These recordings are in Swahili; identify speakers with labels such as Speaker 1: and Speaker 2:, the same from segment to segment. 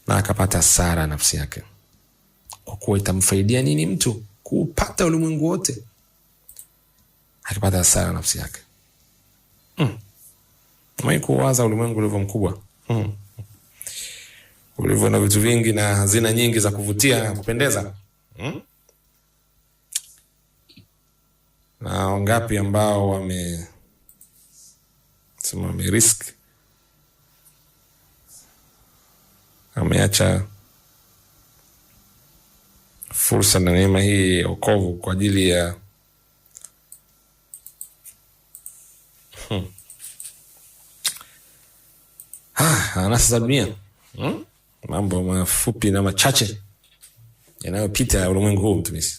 Speaker 1: na akapata hasara nafsi yake. Kwa kuwa itamfaidia nini mtu kuupata ulimwengu wote akipata hasara nafsi yake? Mimi kuwaza ulimwengu ulivyo mkubwa, ulivyo na vitu vingi na hazina nyingi za kuvutia na kupendeza. Na wangapi ambao wamerisk, ameacha fursa na neema hii ya wokovu kwa ajili ya anasa za dunia. Mambo mafupi na machache yanayopita ya ulimwengu huu mtumishi.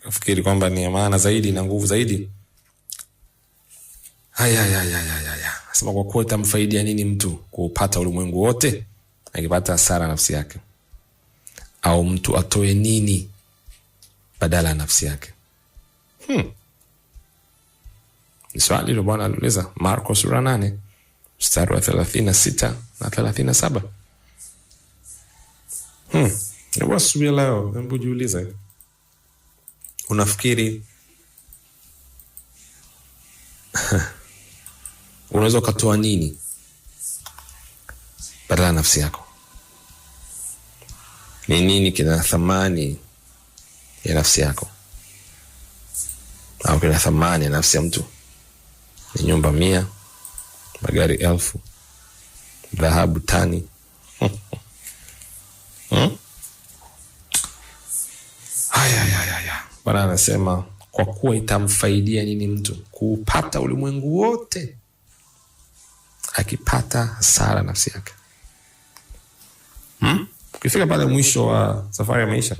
Speaker 1: Nafikiri kwamba ni maana zaidi na nguvu zaidi. Sema kwa kuwa itamfaidia nini mtu kupata ulimwengu wote akipata hasara nafsi yake? Au mtu atoe nini badala ya nafsi yake? Ni swali hilo Bwana aliuliza Marko sura 8 mstari wa 36 na 37. Ndio swali leo. Hebu jiulize, unafikiri unaweza kutoa nini badala ya nafsi yako? Ni nini kina thamani ya nafsi yako? Au kina thamani ya nafsi ya mtu? Ni nyumba 100, magari 1000, dhahabu tani? Bwana anasema kwa kuwa itamfaidia nini mtu kupata ulimwengu wote akipata hasara nafsi yake? Ukifika pale mwisho wa safari ya maisha,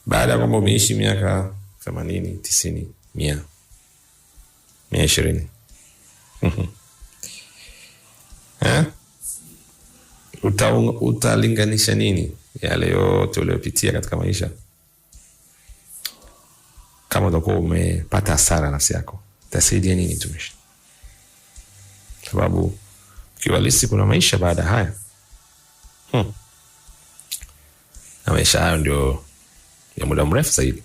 Speaker 1: baada ya kwamba umeishi miaka 80, 90, 100, 120, utalinganisha nini yale yote uliyopitia katika maisha kama utakuwa umepata hasara nafsi yako? Itasaidia nini tumishi? Sababu kiwalisi kuna maisha baada haya. Na maisha hayo ndio ya muda mrefu zaidi.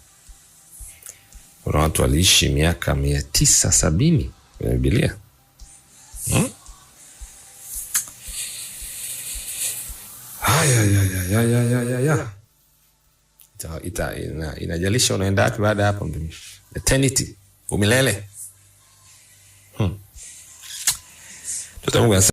Speaker 1: Kuna watu waliishi miaka 970 kwenye Biblia. Inajalisha unaenda wapi baada hapo mtumishi? Eternity, umilele. Tutamungu